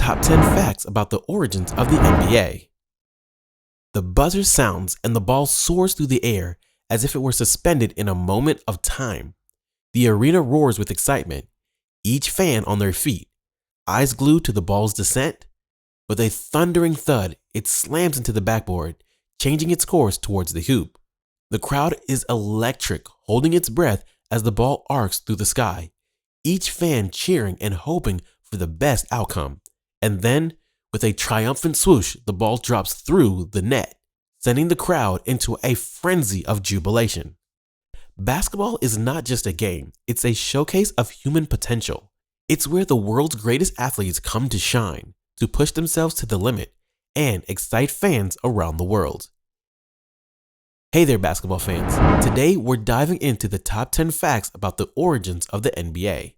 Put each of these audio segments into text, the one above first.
Top 10 facts about the origins of the NBA. The buzzer sounds and the ball soars through the air as if it were suspended in a moment of time. The arena roars with excitement, each fan on their feet, eyes glued to the ball's descent. With a thundering thud, it slams into the backboard, changing its course towards the hoop. The crowd is electric, holding its breath as the ball arcs through the sky, each fan cheering and hoping for the best outcome. And then, with a triumphant swoosh, the ball drops through the net, sending the crowd into a frenzy of jubilation. Basketball is not just a game, it's a showcase of human potential. It's where the world's greatest athletes come to shine, to push themselves to the limit, and excite fans around the world. Hey there, basketball fans. Today, we're diving into the top 10 facts about the origins of the NBA.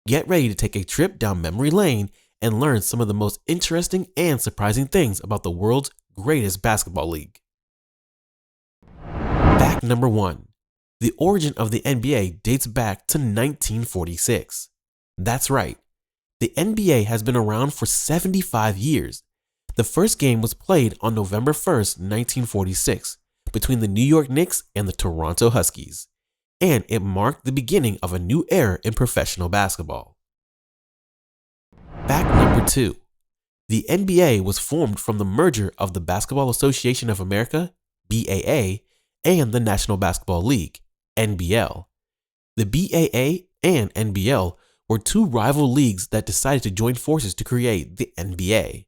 Get ready to take a trip down memory lane and learn some of the most interesting and surprising things about the world's greatest basketball league. Fact number 1. The origin of the NBA dates back to 1946. That's right. The NBA has been around for 75 years. The first game was played on November 1st, 1946, between the New York Knicks and the Toronto Huskies, and it marked the beginning of a new era in professional basketball. Fact number 2. The NBA was formed from the merger of the Basketball Association of America, BAA, and the National Basketball League, NBL. The BAA and NBL were two rival leagues that decided to join forces to create the NBA.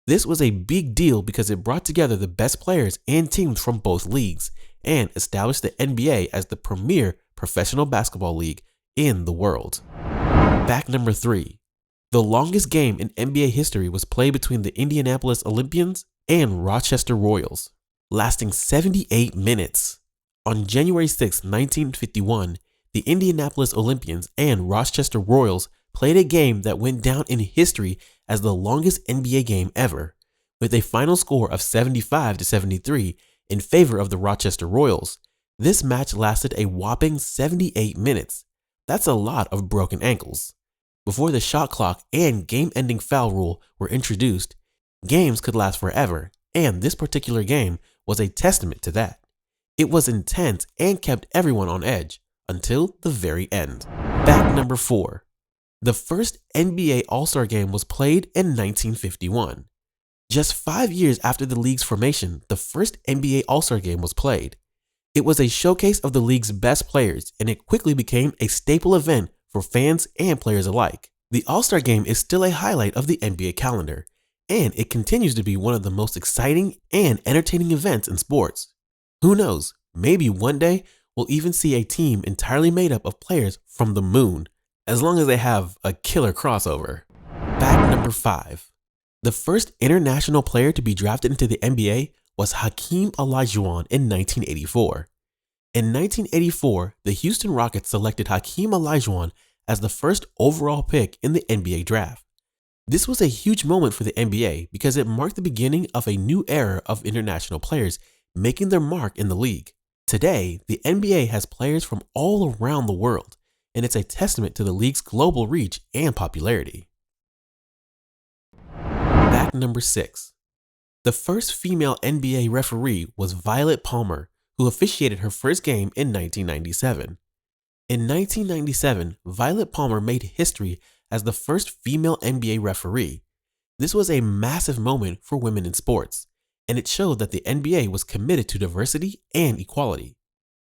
This was a big deal because it brought together the best players and teams from both leagues and established the NBA as the premier professional basketball league in the world. Fact number 3. The longest game in NBA history was played between the Indianapolis Olympians and Rochester Royals, lasting 78 minutes. On January 6, 1951, the Indianapolis Olympians and Rochester Royals played a game that went down in history as the longest NBA game ever, with a final score of 75-73 in favor of the Rochester Royals. This match lasted a whopping 78 minutes. That's a lot of broken ankles. Before the shot clock and game-ending foul rule were introduced, games could last forever, and this particular game was a testament to that. It was intense and kept everyone on edge until the very end. Fact number 4. The first NBA All-Star Game was played in 1951. Just 5 years after the league's formation, the first NBA All-Star Game was played. It was a showcase of the league's best players, and it quickly became a staple event for fans and players alike. The All-Star Game is still a highlight of the NBA calendar, and it continues to be one of the most exciting and entertaining events in sports. Who knows, maybe one day we'll even see a team entirely made up of players from the moon, as long as they have a killer crossover. Fact number 5. The first international player to be drafted into the NBA was Hakeem Olajuwon in 1984. In 1984, the Houston Rockets selected Hakeem Olajuwon as the first overall pick in the NBA draft. This was a huge moment for the NBA because it marked the beginning of a new era of international players making their mark in the league. Today, the NBA has players from all around the world, and it's a testament to the league's global reach and popularity. Fact number 6. The first female NBA referee was Violet Palmer, who officiated her first game in 1997. In 1997, Violet Palmer made history as the first female NBA referee. This was a massive moment for women in sports, and it showed that the NBA was committed to diversity and equality.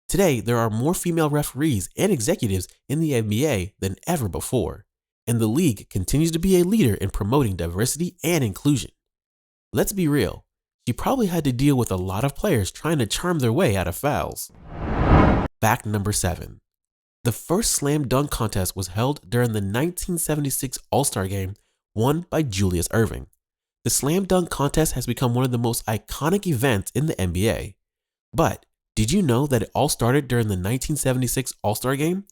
Today, there are more female referees and executives in the NBA than ever before, and the league continues to be a leader in promoting diversity and inclusion. Let's be real, she probably had to deal with a lot of players trying to charm their way out of fouls. Fact number 7. The first slam dunk contest was held during the 1976 All-Star Game, won by Julius Erving. The slam dunk contest has become one of the most iconic events in the NBA. But did you know that it all started during the 1976 All-Star Game?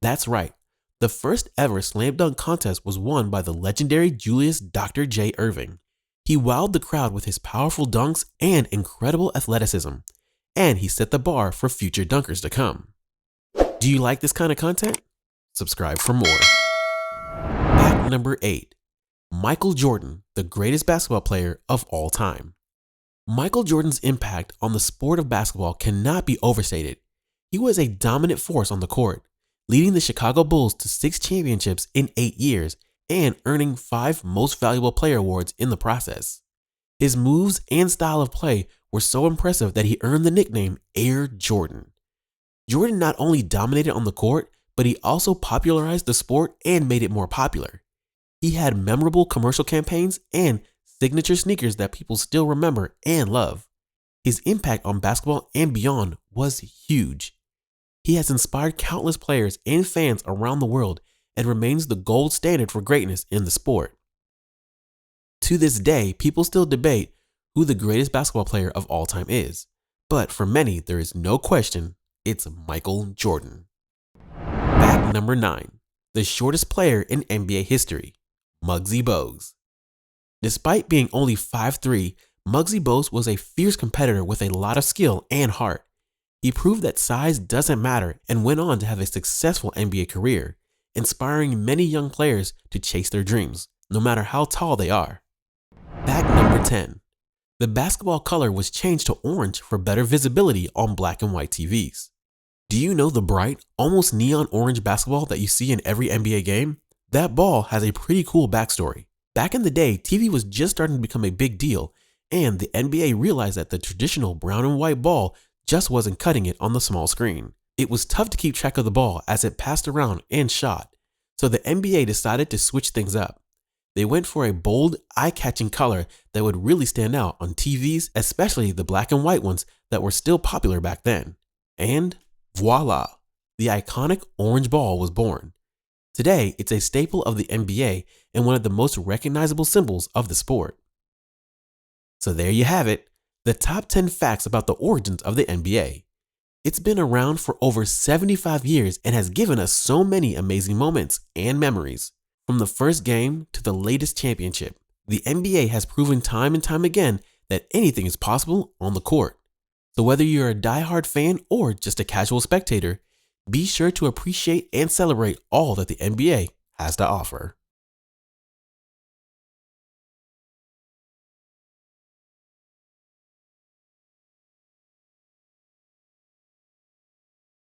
That's right. The first ever slam dunk contest was won by the legendary Julius Dr. J. Erving. He wowed the crowd with his powerful dunks and incredible athleticism, and he set the bar for future dunkers to come. Do you like this kind of content? Subscribe for more. Fact number 8. Michael Jordan, the greatest basketball player of all time. Michael Jordan's impact on the sport of basketball cannot be overstated. He was a dominant force on the court, leading the Chicago Bulls to 6 championships in 8 years and earning 5 Most Valuable Player awards in the process. His moves and style of play were so impressive that he earned the nickname Air Jordan. Jordan not only dominated on the court, but he also popularized the sport and made it more popular. He had memorable commercial campaigns and signature sneakers that people still remember and love. His impact on basketball and beyond was huge. He has inspired countless players and fans around the world and remains the gold standard for greatness in the sport. To this day, people still debate who the greatest basketball player of all time is, but for many, there is no question it's Michael Jordan. Fact number 9, the shortest player in NBA history, Muggsy Bogues. Despite being only 5'3", Muggsy Bogues was a fierce competitor with a lot of skill and heart. He proved that size doesn't matter and went on to have a successful NBA career, inspiring many young players to chase their dreams, no matter how tall they are. Fact number 10. The basketball color was changed to orange for better visibility on black and white TVs. Do you know the bright, almost neon orange basketball that you see in every NBA game? That ball has a pretty cool backstory. Back in the day, TV was just starting to become a big deal, and the NBA realized that the traditional brown and white ball just wasn't cutting it on the small screen. It was tough to keep track of the ball as it passed around and shot, so the NBA decided to switch things up. They went for a bold, eye-catching color that would really stand out on TVs, especially the black and white ones that were still popular back then. And voila, the iconic orange ball was born. Today, it's a staple of the NBA and one of the most recognizable symbols of the sport. So there you have it, the top 10 facts about the origins of the NBA. It's been around for over 75 years and has given us so many amazing moments and memories. From the first game to the latest championship, the NBA has proven time and time again that anything is possible on the court. So whether you're a diehard fan or just a casual spectator, be sure to appreciate and celebrate all that the NBA has to offer.